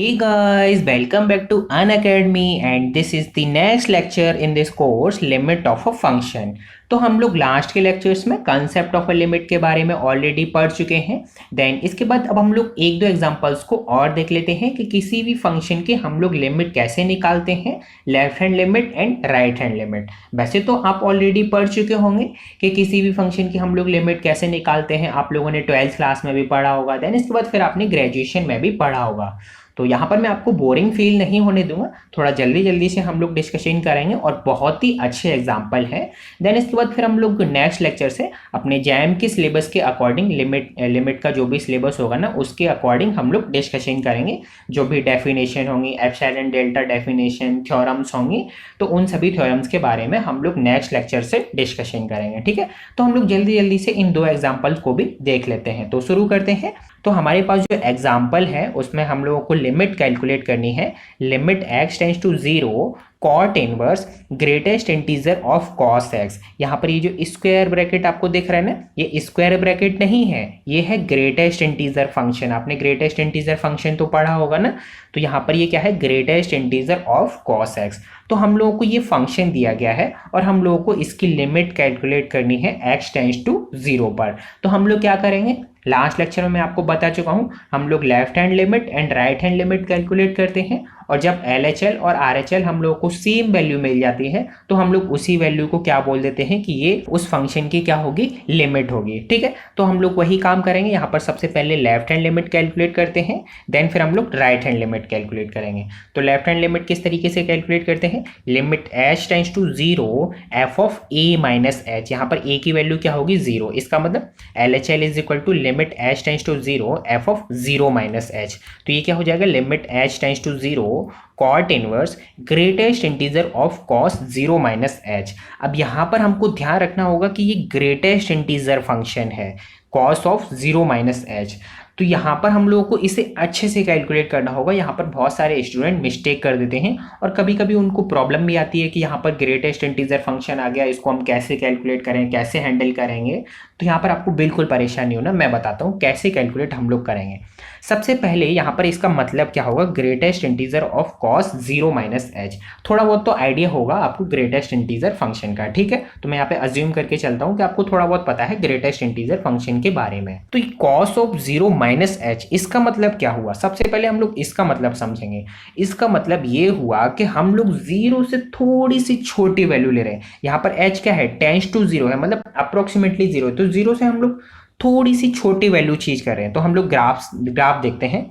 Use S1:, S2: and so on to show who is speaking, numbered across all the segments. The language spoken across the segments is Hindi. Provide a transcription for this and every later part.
S1: Hey guys, welcome back to Unacademy and this is the next lecture in this course Limit of a Function। तो हम लोग लास्ट के लेक्चर्स में कंसेप्ट ऑफ अ लिमिट के बारे में ऑलरेडी पढ़ चुके हैं। देन इसके बाद अब हम लोग एक दो एग्जांपल्स को और देख लेते हैं कि किसी भी फंक्शन की हम लोग लिमिट कैसे निकालते हैं, left hand limit and right hand limit. वैसे तो आप ऑलरेडी पढ़ चुके होंगे कि किसी भी फंक्शन की हम लोग लिमिट कैसे निकालते हैं, आप लोगों ने 12th क्लास में भी पढ़ा होगा। देन इसके बाद फिर आपने ग्रेजुएशन में भी पढ़ा होगा। तो यहाँ पर मैं आपको बोरिंग फील नहीं होने दूंगा, थोड़ा जल्दी जल्दी से हम लोग डिस्कशन करेंगे और बहुत ही अच्छे एग्जाम्पल है। देन इसके बाद फिर हम लोग नेक्स्ट लेक्चर से अपने जैम के सिलेबस के अकॉर्डिंग लिमिट का जो भी सिलेबस होगा ना उसके अकॉर्डिंग हम लोग डिस्कशन करेंगे। जो भी डेफिनेशन होंगी, एप्सिलॉन डेल्टा डेफिनेशन, थ्योरम्स होंगी, तो उन सभी थ्योरम्स के बारे में हम लोग नेक्स्ट लेक्चर से डिस्कशन करेंगे। ठीक है, तो हम लोग जल्दी जल्दी से इन दो एग्जाम्पल को भी देख लेते हैं। तो शुरू करते हैं। तो हमारे पास जो एग्जाम्पल है उसमें हम लोगों को लिमिट कैलकुलेट करनी है। Limit x tends to 0 cot inverse greatest integer of cos x। यहाँ पर ये जो स्क्वायर ब्रैकेट आपको दिख रहा है ना, ये स्क्वायर ब्रैकेट नहीं है, ये है ग्रेटेस्ट इंटीजर फंक्शन। आपने ग्रेटेस्ट इंटीजर फंक्शन तो पढ़ा होगा ना, तो यहाँ पर ये क्या है, greatest integer of cos x। तो हम लोगों को ये फंक्शन दिया गया है और हम लोगों को इसकी लिमिट कैलकुलेट करनी है x टेंड्स टू 0 पर। तो हम लोग क्या करेंगे, लास्ट लेक्चर में मैं आपको बता चुका हूं, हम लोग left hand limit and right hand limit calculate करते हैं और जब LHL और RHL हम लोगों को सेम वैल्यू मिल जाती है तो हम लोग उसी वैल्यू को क्या बोल देते हैं कि ये उस फंक्शन की क्या होगी, लिमिट होगी। ठीक है, तो हम लोग वही काम करेंगे। यहाँ पर सबसे पहले लेफ्ट हैंड लिमिट कैलकुलेट करते हैं, देन फिर हम लोग राइट हैंड लिमिट कैलकुलेट करेंगे। तो लेफ्ट हैंड लिमिट किस तरीके से कैलकुलेट करते हैं, limit h tends to 0 f of a minus h। यहाँ पर a की वैल्यू क्या होगी, 0। इसका मतलब LHL is equal to limit h tends to 0 f of 0 minus h। तो ये क्या हो जाएगा, limit h tends to 0 cot inverse greatest integer of cos 0 minus h। अब यहाँ पर हमको ध्यान रखना होगा कि ये ग्रेटेस्ट इंटीजर फंक्शन है, कॉस ऑफ 0 माइनस h। तो यहाँ पर हम लोगों को इसे अच्छे से कैलकुलेट करना होगा। यहाँ पर बहुत सारे स्टूडेंट मिस्टेक कर देते हैं और कभी कभी उनको प्रॉब्लम भी आती है कि यहाँ पर ग्रेटेस्ट इंटीजर फंक्शन आ गया, इसको हम कैसे कैलकुलेट करें, कैसे हैंडल करेंगे। तो यहाँ पर आपको बिल्कुल परेशानी हो ना, मैं बताता हूँ कैसे कैलकुलेट हम लोग करेंगे। सबसे पहले यहाँ पर इसका मतलब क्या होगा, greatest integer of cos 0 minus h। थोड़ा बहुत तो आइडिया होगा आपको ग्रेटेस्ट इंटीजर फंक्शन का। ठीक है, तो मैं यहाँ पे अज्यूम करके चलता हूँ कि आपको थोड़ा बहुत पता है ग्रेटेस्ट इंटीजर फंक्शन के बारे में। तो कॉस ऑफ 0 माइनस h, इसका मतलब क्या हुआ, सबसे पहले हम लोग इसका मतलब समझेंगे। इसका मतलब ये हुआ कि हम लोग 0 से थोड़ी सी छोटी वैल्यू ले रहे हैं। यहाँ पर h क्या है, टेंड्स टू 0 है, मतलब अप्रोक्सीमेटली 0 है। तो 0 से हम लोग थोड़ी सी छोटी वैल्यू चीज कर रहे हैं। तो हम लोग ग्राफ देखते हैं।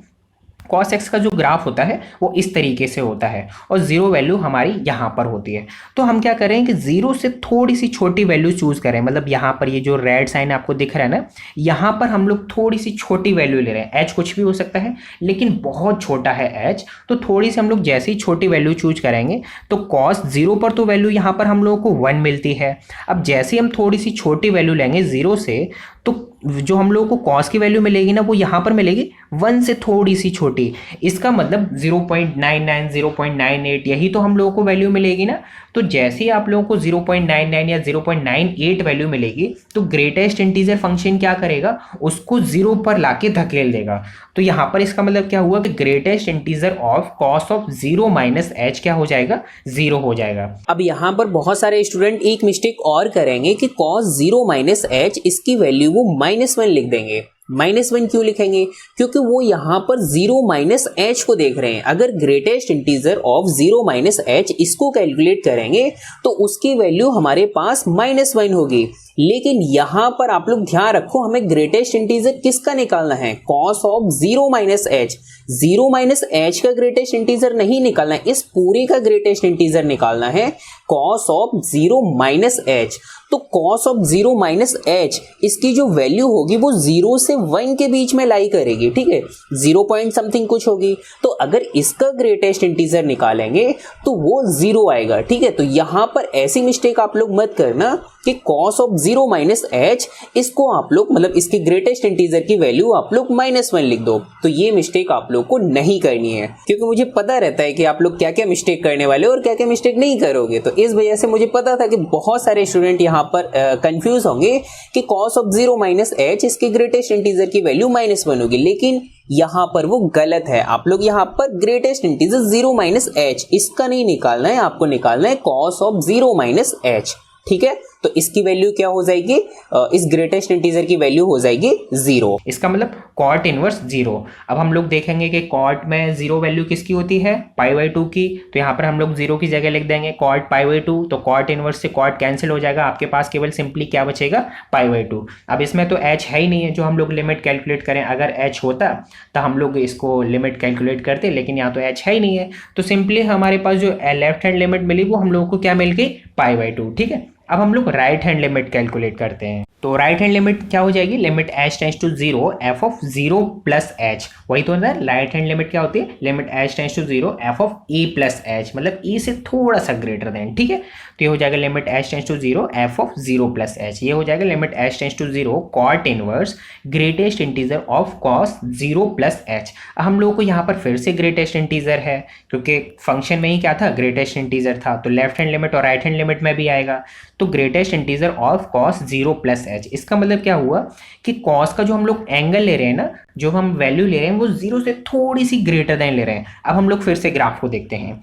S1: कॉस एक्स का जो ग्राफ होता है वो इस तरीके से होता है और 0 वैल्यू हमारी यहाँ पर होती है। तो हम क्या करें कि 0 से थोड़ी सी छोटी वैल्यू चूज करें, मतलब यहाँ पर ये जो रेड साइन आपको दिख रहा है ना, यहाँ पर हम लोग थोड़ी सी छोटी वैल्यू ले रहे हैं। h कुछ भी हो सकता है लेकिन बहुत छोटा है h, तो थोड़ी सी हम लोग जैसे ही छोटी वैल्यू चूज करेंगे तो कॉस 0 पर तो वैल्यू यहाँ पर हम लोगों को 1 मिलती है। अब जैसे हम थोड़ी सी छोटी वैल्यू लेंगे 0 से, तो जो हम लोगों को कॉस की वैल्यू मिलेगी ना वो यहाँ पर मिलेगी 1 से थोड़ी सी छोटी। इसका मतलब 0.99 0.98 यही तो हम लोगों को वैल्यू मिलेगी ना। तो जैसे ही आप लोगों को 0.99 या 0.98 वैल्यू मिलेगी तो ग्रेटेस्ट इंटीजर फंक्शन क्या करेगा, उसको 0 पर लाके धकेल देगा। तो यहाँ पर इसका मतलब क्या हुआ कि greatest integer of cos of 0 minus h क्या हो जाएगा, 0 हो जाएगा।
S2: अब यहाँ पर बहुत सारे स्टूडेंट एक मिस्टेक और करेंगे कि cos 0 माइनस h इसकी वैल्यू वो -1 लिख देंगे। -1 क्यों लिखेंगे, क्योंकि वो यहाँ पर 0 माइनस h को देख रहे हैं। अगर greatest integer of 0 minus h इसको कैलकुलेट करेंगे तो उसकी वैल्यू हमारे पास -1 होगी। लेकिन यहाँ पर आप लोग ध्यान रखो, हमें ग्रेटेस्ट इंटीजर किसका निकालना है, cos of 0 minus h। 0 minus h का ग्रेटेस्ट इंटीजर नहीं निकालना है, इस पूरे का ग्रेटेस्ट इंटीजर निकालना है, कॉस ऑफ 0 माइनस h। तो कॉस ऑफ 0 माइनस h इसकी जो वैल्यू होगी वो 0 से 1 के बीच में लाई करेगी। ठीक है, 0 पॉइंट समथिंग कुछ होगी। तो अगर इसका ग्रेटेस्ट इंटीजर निकालेंगे तो वो 0 आएगा। ठीक है, तो यहाँ पर ऐसी मिस्टेक आप लोग मत करना कि cos ऑफ 0 माइनस एच इसको आप लोग मतलब इसके ग्रेटेस्ट इंटीजर की वैल्यू आप लोग -1 लिख दो। तो ये मिस्टेक आप लोग को नहीं करनी है, क्योंकि मुझे पता रहता है कि आप लोग क्या क्या मिस्टेक करने वाले हो और क्या क्या मिस्टेक नहीं करोगे। तो इस वजह से मुझे पता था कि बहुत सारे स्टूडेंट यहाँ पर कंफ्यूज होंगे कि cos ऑफ 0 माइनस एच इसके ग्रेटेस्ट इंटीजर की वैल्यू -1 होगी, लेकिन यहां पर वो गलत है। आप लोग यहां पर ग्रेटेस्ट इंटीजर 0 माइनस एच इसका नहीं निकालना है, आपको निकालना है cos ऑफ 0 माइनस एच। ठीक है, तो इसकी वैल्यू क्या हो जाएगी, इस ग्रेटेस्ट इंटीजर की वैल्यू हो जाएगी 0।
S1: इसका मतलब कॉट इनवर्स 0। अब हम लोग देखेंगे कि कॉट में 0 वैल्यू किसकी होती है, π/2 की। तो यहाँ पर हम लोग 0 की जगह लिख देंगे कॉट π/2। तो कॉट इनवर्स से कॉट कैंसिल हो जाएगा, आपके पास केवल सिंपली क्या बचेगा, π/2। अब इसमें तो h है ही नहीं है जो हम लोग लिमिट कैलकुलेट करें। अगर h होता तो हम लोग इसको लिमिट कैलकुलेट करते, लेकिन यहाँ तो h है ही नहीं है। तो सिंपली हमारे पास जो लेफ्ट हैंड लिमिट मिली वो हम लोग को क्या मिल गई, π/2। ठीक है, अब हम लोग राइट हैंड लिमिट कैलकुलेट करते हैं। तो राइट हैंड लिमिट क्या हो जाएगी, limit h tends to 0 f of 0 plus h। वही तो है, राइट हैंड लिमिट क्या होती है, limit h tends to 0 f of e plus h, मतलब e से थोड़ा सा ग्रेटर देन। ठीक है, तो ये हो जाएगा limit h tends to 0 f of 0 plus h। ये हो जाएगा limit h tends to 0 cot inverse greatest integer of cos 0 plus h। हम लोगों को यहाँ पर फिर से ग्रेटेस्ट इंटीजर है, क्योंकि फंक्शन में ही क्या था, ग्रेटेस्ट इंटीजर था। तो लेफ्ट हैंड लिमिट और राइट हैंड लिमिट में भी आएगा। तो greatest integer of cos 0 plus h, इसका मतलब क्या हुआ कि cos का जो हम लोग एंगल ले रहे हैं ना, जो हम वैल्यू ले रहे हैं वो 0 से थोड़ी सी ग्रेटर देन ले रहे हैं। अब हम लोग फिर से ग्राफ को देखते हैं।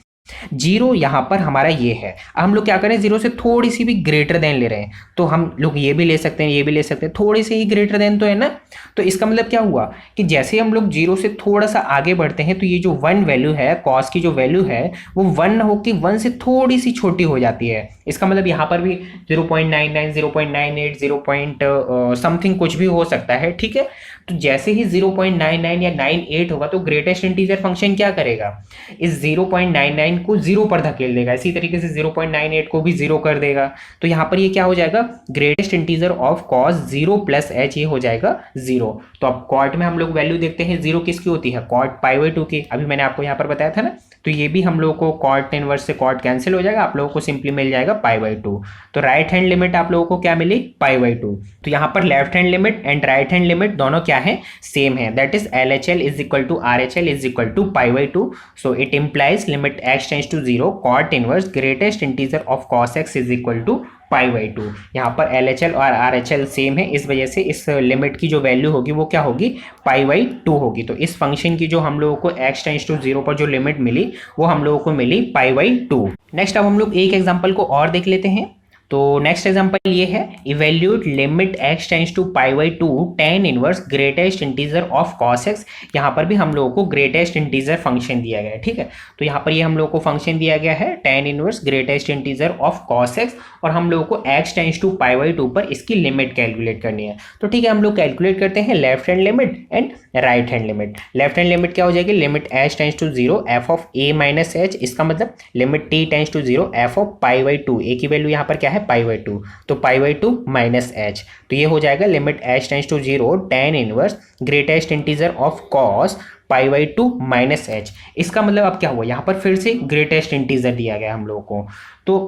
S1: 0 यहाँ पर हमारा ये है, अब हम लोग क्या करें, 0 से थोड़ी सी भी ग्रेटर देन ले रहे हैं। तो हम लोग ये भी ले सकते हैं, ये भी ले सकते हैं, थोड़ी सी ही ग्रेटर देन तो है ना। तो इसका मतलब क्या हुआ कि जैसे हम लोग 0 से थोड़ा सा आगे बढ़ते हैं तो ये जो 1 वैल्यू है, कॉस की जो वैल्यू है वो 1 होकर 1 से थोड़ी सी छोटी हो जाती है। इसका मतलब यहाँ पर भी 0.99, 0.98, 0. समथिंग कुछ भी हो सकता है। ठीक है, तो जैसे ही 0.99 या 98 होगा तो ग्रेटेस्ट इंटीजर फंक्शन क्या करेगा, इस 0.99 को 0 पर धकेल देगा। इसी तरीके से 0.98 को भी 0 कर देगा। तो यहाँ पर ये क्या हो जाएगा, greatest integer of cos 0 plus h, ये हो जाएगा 0। तो अब कॉट में हम लोग वैल्यू देखते हैं 0 किसकी होती है, कॉट π/2 की। अभी मैंने आपको यहाँ पर बताया था ना। तो ये भी हम लोगों को कॉट इनवर्स से कॉट कैंसिल हो जाएगा, आप लोगों को सिंपली मिल जाएगा π/2। तो राइट हैंड लिमिट आप लोगों को क्या मिली, π/2। तो यहाँ पर left hand limit and right hand limit दोनों क्या है, सेम है। That is LHL is equal to RHL is equal to π/2। So it implies limit x tends to 0 cot inverse greatest integer of cos x is equal to π/2। यहाँ पर LHL और RHL सेम है, इस वजह से इस लिमिट की जो वैल्यू होगी वो क्या होगी, π/2 होगी। तो इस फंक्शन की जो हम लोगों को x टेंड्स टू 0 पर जो लिमिट मिली वो हम लोगों को मिली π/2। नेक्स्ट अब हम लोग एक एग्जांपल को और देख लेते हैं। तो नेक्स्ट एग्जांपल ये है, evaluate limit x tends to π/2 tan inverse greatest integer of cos x। यहाँ पर भी हम लोगों को ग्रेटेस्ट इंटीजर फंक्शन दिया गया है। ठीक है, तो यहाँ पर ये हम लोगों को फंक्शन दिया गया है tan inverse greatest integer of cos x, और हम लोगों को x टेंड्स टू π/2 पर इसकी लिमिट कैलकुलेट करनी है। तो ठीक है, हम लोग कैलकुलेट करते हैं left hand limit and right hand limit. Left hand limit क्या हो जाएगी, limit h tends to 0 f of a minus h। इसका मतलब limit t tends to 0 f of π/2। a की वैल्यू यहाँ पर क्या है, π/2। तो π/2 माइनस h, तो ये हो जाएगा limit h tends to 0 tan inverse greatest integer of cos π/2 minus h। इसका मतलब अब क्या हुआ, यहाँ पर फिर से ग्रेटेस्ट इंटीजर दिया गया हम लोगों को। तो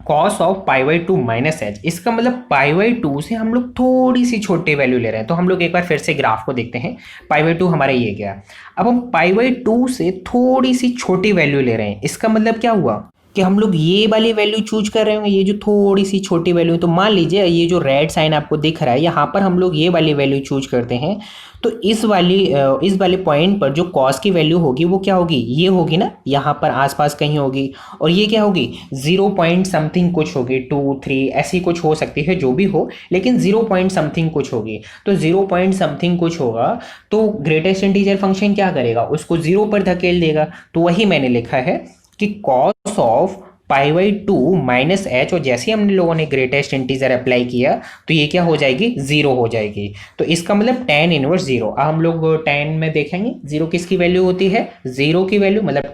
S1: cos ऑफ π/2 माइनस h, इसका मतलब π/2 से हम लोग थोड़ी सी छोटी वैल्यू ले रहे हैं। तो हम लोग एक बार फिर से ग्राफ को देखते हैं। π/2 हमारा ये गया, अब हम π/2 से थोड़ी सी छोटी वैल्यू ले रहे हैं। इसका मतलब क्या हुआ कि हम लोग ये वाली वैल्यू चूज कर रहे होंगे, ये जो थोड़ी सी छोटी वैल्यू। तो मान लीजिए ये जो रेड साइन आपको दिख रहा है, यहाँ पर हम लोग ये वाली वैल्यू चूज करते हैं। तो इस वाले पॉइंट पर जो कॉस की वैल्यू होगी वो क्या होगी, ये होगी ना, यहाँ पर आसपास कहीं होगी। और ये क्या होगी, 0 पॉइंट समथिंग कुछ होगी, 2, 3 ऐसी कुछ हो सकती है, जो भी हो, लेकिन 0 पॉइंट समथिंग कुछ होगी। तो 0 पॉइंट समथिंग कुछ होगा तो ग्रेटेस्ट इंटीजर फंक्शन क्या करेगा, उसको 0 पर धकेल देगा। तो वही मैंने लिखा है कि cos ऑफ π/2 माइनस h, और जैसे हम लोगों ने ग्रेटेस्ट इंटीजर अप्लाई किया तो ये क्या हो जाएगी, 0 हो जाएगी। तो इसका मतलब tan इनवर्स 0। अब हम लोग tan में देखेंगे 0 किसकी वैल्यू होती है, 0 की वैल्यू, मतलब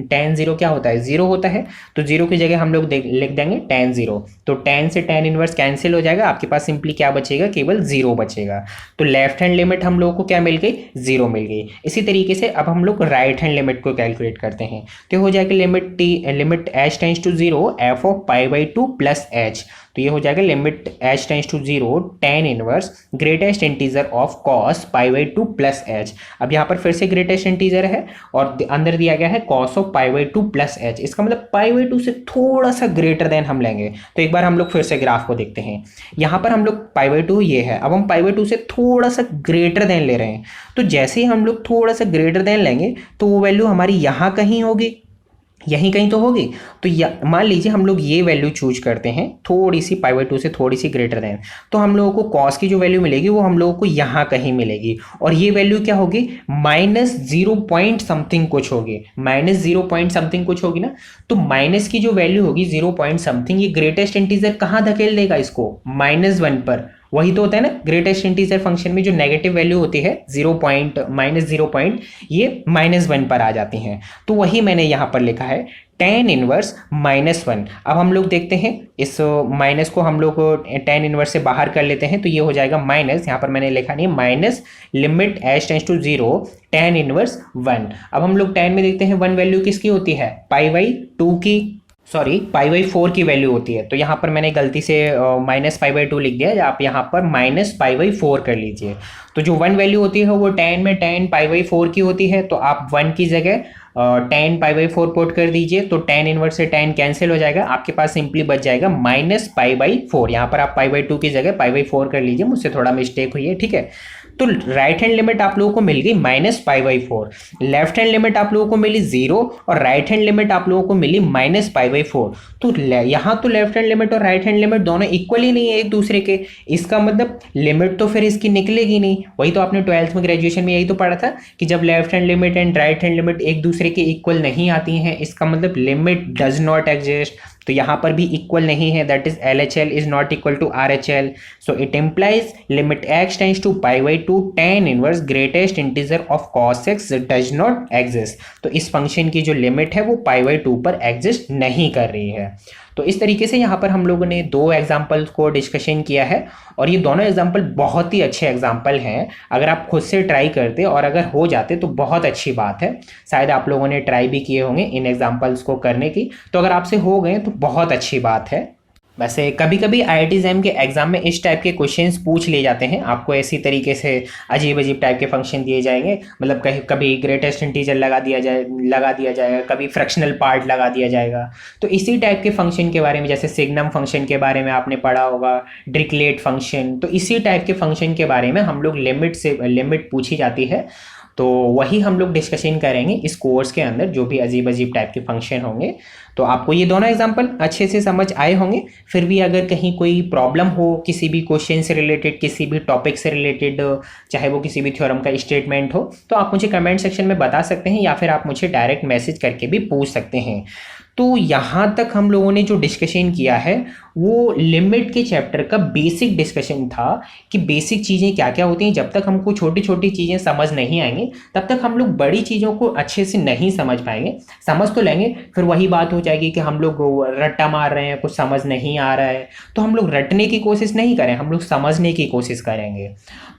S1: tan 0 क्या होता है, 0 होता है। तो 0 की जगह हम लोग लिख देंगे tan 0। तो tan से tan इनवर्स कैंसिल हो जाएगा, आपके पास सिंपली क्या बचेगा, केवल 0 बचेगा। तो लेफ्ट हैंड लिमिट हम लोगों को क्या मिल गई, 0 मिल गई। इसी तरीके से अब हम लोग राइट हैंड लिमिट को कैलकुलेट करते हैं। तो हो जाएगा limit h tends tends to zero F of पाई/2 प्लस एच। तो ये हो जाएगा limit H tends to zero tan inverse greatest integer of cos पाई/2 प्लस एच। अब यहाँ पर फिर से ग्रेटेस्ट इंटीजर है और अंदर दिया गया है कॉस ऑफ पाई/2 प्लस एच। इसका मतलब पाई/2 से थोड़ा सा ग्रेटर देन हम लेंगे। तो एक बार हम लोग फिर से ग्राफ को देखते हैं। यहाँ पर हम लोग पाई/2 ये है, अब हम पाई/2 से थोड़ा सा ग्रेटर देन ले रहे हैं। तो जैसे ही हम लोग थोड़ा सा ग्रेटर देन लेंगे तो वो वैल्यू हमारी यहाँ कहीं होगी, यहीं कहीं तो होगी। तो मान लीजिए हम लोग ये वैल्यू चूज करते हैं थोड़ी सी पाई/2 से थोड़ी सी ग्रेटर देन, तो हम लोगों को कॉस की जो वैल्यू मिलेगी वो हम लोगों को यहाँ कहीं मिलेगी। और ये वैल्यू क्या होगी, -0 पॉइंट समथिंग कुछ होगी, -0 पॉइंट समथिंग कुछ होगी ना। तो माइनस की जो वैल्यू होगी 0 पॉइंट समथिंग, ये ग्रेटेस्ट इंटीजर कहाँ धकेल देगा इसको, -1 पर। वही तो होता है ना ग्रेटेस्ट इंटीजर फंक्शन में, जो नेगेटिव वैल्यू होती है 0 पॉइंट -0 पॉइंट, ये -1 पर आ जाती हैं। तो वही मैंने यहाँ पर लिखा है tan इनवर्स -1। अब हम लोग देखते हैं इस माइनस को हम लोग tan इनवर्स से बाहर कर लेते हैं, तो ये हो जाएगा माइनस, यहाँ पर मैंने लिखा नहीं, minus limit h tends to 0 tan inverse 1। अब हम लोग tan में देखते हैं 1 वैल्यू किसकी होती है, पाई/2 की, सॉरी पाई/4 की वैल्यू होती है। तो यहाँ पर मैंने गलती से -पाई/2 लिख दिया, आप यहाँ पर -पाई/4 कर लीजिए। तो जो 1 वैल्यू होती है वो tan में tan पाई/4 की होती है, तो आप 1 की जगह tan पाई/4 पुट कर दीजिए। तो tan इनवर्स से tan कैंसिल हो जाएगा, आपके पास सिंपली बच जाएगा -पाई/4। यहाँ पर आप पाई/2 की जगह पाई/4 कर लीजिए, मुझसे थोड़ा मिस्टेक हुई है, ठीक है। तो राइट हैंड लिमिट आप लोगों को मिल गई -पाई/4, लेफ्ट हैंड लिमिट आप लोगों को मिली 0 और राइट हैंड लिमिट आप लोगों को मिली -पाई/4। तो यहाँ तो लेफ्ट हैंड लिमिट और राइट हैंड लिमिट दोनों इक्वल ही नहीं है एक दूसरे के, इसका मतलब लिमिट तो फिर इसकी निकलेगी नहीं। वही तो आपने 12th में ग्रेजुएशन में यही तो पढ़ा था कि जब left hand limit and right hand limit एक दूसरे के इक्वल नहीं आती हैं, इसका मतलब लिमिट डज नॉट एग्जिस्ट। तो यहाँ पर भी इक्वल नहीं है, that is LHL is not equal to RHL। So it implies limit x tends to पाई/2 tan inverse greatest integer of cos x does not exist. तो इस फंक्शन की जो लिमिट है वो पाई/2 पर एग्जिस्ट नहीं कर रही है। तो इस तरीके से यहाँ पर हम लोगों ने 2 एग्जाम्पल्स को डिस्कशन किया है और ये दोनों एग्जाम्पल बहुत ही अच्छे एग्जाम्पल हैं। अगर आप खुद से ट्राई करते और अगर हो जाते तो बहुत अच्छी बात है। शायद आप लोगों ने ट्राई भी किए होंगे इन एग्जाम्पल्स को करने की, तो अगर आपसे हो गए तो बहुत अच्छी बात है। वैसे कभी कभी IIT JAM के एग्जाम में इस टाइप के क्वेश्चंस पूछ लिए जाते हैं, आपको ऐसी तरीके से अजीब अजीब टाइप के फंक्शन दिए जाएंगे, मतलब कहीं कभी ग्रेटेस्ट इंटीजर लगा दिया जाएगा, कभी फ्रैक्शनल पार्ट लगा दिया जाएगा। तो इसी टाइप के फंक्शन के बारे में, जैसे सिग्नम फंक्शन के बारे में आपने पढ़ा होगा, डिरिचलेट फंक्शन, तो इसी टाइप के फंक्शन के बारे में हम लोग लिमिट पूछी जाती है। तो वही हम लोग डिस्कशन करेंगे इस कोर्स के अंदर, जो भी अजीब अजीब टाइप के फंक्शन होंगे। तो आपको ये दोनों एग्जांपल अच्छे से समझ आए होंगे। फिर भी अगर कहीं कोई प्रॉब्लम हो किसी भी क्वेश्चन से रिलेटेड, किसी भी टॉपिक से रिलेटेड, चाहे वो किसी भी थ्योरम का स्टेटमेंट हो, तो आप मुझे कमेंट सेक्शन में बता सकते हैं या फिर आप मुझे डायरेक्ट मैसेज करके भी पूछ सकते हैं। तो यहाँ तक हम लोगों ने जो डिस्कशन किया है वो लिमिट के चैप्टर का बेसिक डिस्कशन था कि बेसिक चीज़ें क्या क्या होती हैं। जब तक हमको छोटी छोटी चीज़ें समझ नहीं आएंगी तब तक हम लोग बड़ी चीज़ों को अच्छे से नहीं समझ पाएंगे। समझ तो लेंगे, फिर वही बात हो जाएगी कि हम लोग रट्टा मार रहे हैं, कुछ समझ नहीं आ रहा है, तो हम लोग रटने की कोशिश नहीं करें, हम लोग समझने की कोशिश करेंगे।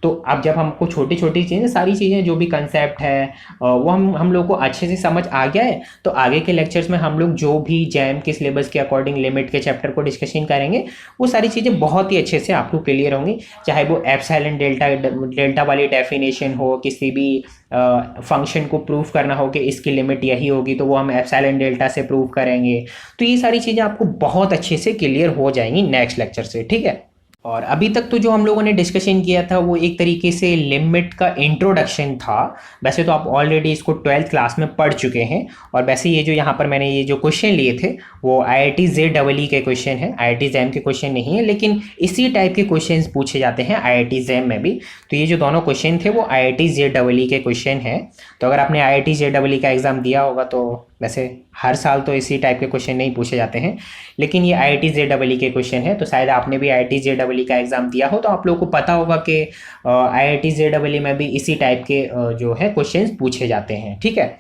S1: तो अब जब हमको छोटी छोटी चीज़ें, सारी चीज़ें जो भी कंसेप्ट है वो हम लोग को अच्छे से समझ आ गया है, तो आगे के लेक्चर्स में हम लोग जो भी जैम के सिलेबस के अकॉर्डिंग लिमिट के चैप्टर को डिस्कशन करेंगे वो सारी चीज़ें बहुत ही अच्छे से आपको क्लियर होंगी। चाहे वो एप्सिलॉन डेल्टा वाली डेफिनेशन हो, किसी भी फंक्शन को प्रूफ करना हो कि इसकी लिमिट यही होगी, तो वो हम एप्सिलॉन डेल्टा से प्रूव करेंगे। तो ये सारी चीज़ें आपको बहुत अच्छे से क्लियर हो जाएंगी नेक्स्ट लेक्चर से, ठीक है। और अभी तक तो जो हम लोगों ने डिस्कशन किया था वो एक तरीके से लिमिट का इंट्रोडक्शन था। वैसे तो आप ऑलरेडी इसको 12th क्लास में पढ़ चुके हैं। और वैसे ये जो यहाँ पर मैंने ये जो क्वेश्चन लिए थे वो IIT JEE के क्वेश्चन हैं, IIT JAM के क्वेश्चन नहीं है, लेकिन इसी टाइप के क्वेश्चंस पूछे जाते हैं IIT JAM में भी। तो ये जो दोनों क्वेश्चन थे वो IIT JEE के क्वेश्चन हैं। तो अगर आपने IIT JEE का एग्ज़ाम दिया होगा तो वैसे हर साल तो इसी टाइप के क्वेश्चन नहीं पूछे जाते हैं, लेकिन ये IIT JEE के क्वेश्चन है। तो शायद आपने भी IIT JEE का एग्ज़ाम दिया हो तो आप लोगों को पता होगा कि IIT JEE में भी इसी टाइप के जो है क्वेश्चंस पूछे जाते हैं, ठीक है।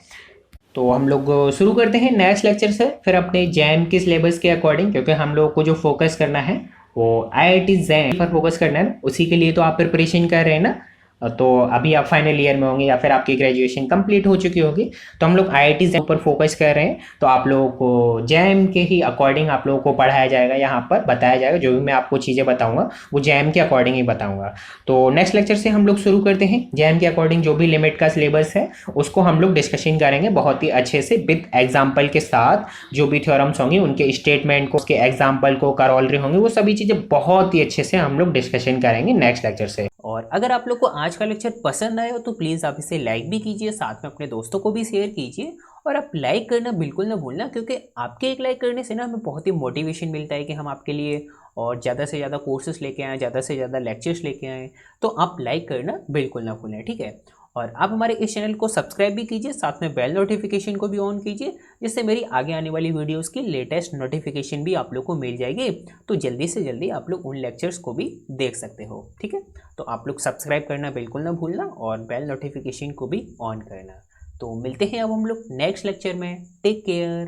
S1: तो हम लोग शुरू करते हैं नेक्स्ट लेक्चर से, फिर अपने जैम के सिलेबस के अकॉर्डिंग, क्योंकि हम लोग को जो फोकस करना है वो IIT JAM पर फोकस करना है ना, उसी के लिए तो आप प्रिपरेशन कर रहे हैं ना। तो अभी आप फाइनल ईयर में होंगे या फिर आपकी ग्रेजुएशन कंप्लीट हो चुकी होगी, तो हम लोग आईआईटी के ऊपर फोकस कर रहे हैं। तो आप लोगों को जैम के ही अकॉर्डिंग आप लोगों को पढ़ाया जाएगा, यहाँ पर बताया जाएगा। जो भी मैं आपको चीज़ें बताऊंगा वो जैम के अकॉर्डिंग ही बताऊंगा। तो नेक्स्ट लेक्चर से हम लोग शुरू करते हैं। जैम के अकॉर्डिंग जो भी लिमिट का सिलेबस है उसको हम लोग डिस्कशन करेंगे बहुत ही अच्छे से, विद एग्जाम्पल के साथ। जो भी थ्योरम्स होंगी उनके स्टेटमेंट को, उसके एग्जाम्पल को, करोलरी होंगे, वो सभी चीज़ें बहुत ही अच्छे से हम लोग डिस्कशन करेंगे नेक्स्ट लेक्चर से।
S2: और अगर आप लोग को आज का लेक्चर पसंद आया हो तो प्लीज़ आप इसे लाइक भी कीजिए, साथ में अपने दोस्तों को भी शेयर कीजिए। और आप लाइक करना बिल्कुल ना भूलना, क्योंकि आपके एक लाइक करने से ना हमें बहुत ही मोटिवेशन मिलता है कि हम आपके लिए और ज़्यादा से ज़्यादा कोर्सेज लेके आएँ, ज़्यादा से ज़्यादा लेक्चर्स लेके आएँ। तो आप लाइक करना बिल्कुल ना भूलें, ठीक है। और आप हमारे इस चैनल को सब्सक्राइब भी कीजिए, साथ में बेल नोटिफिकेशन को भी ऑन कीजिए, जिससे मेरी आगे आने वाली वीडियोस की लेटेस्ट नोटिफिकेशन भी आप लोग को मिल जाएगी। तो जल्दी से जल्दी आप लोग उन लेक्चर्स को भी देख सकते हो, ठीक है। तो आप लोग सब्सक्राइब करना बिल्कुल ना भूलना और बेल नोटिफिकेशन को भी ऑन करना। तो मिलते हैं अब हम लोग नेक्स्ट लेक्चर में। Take care.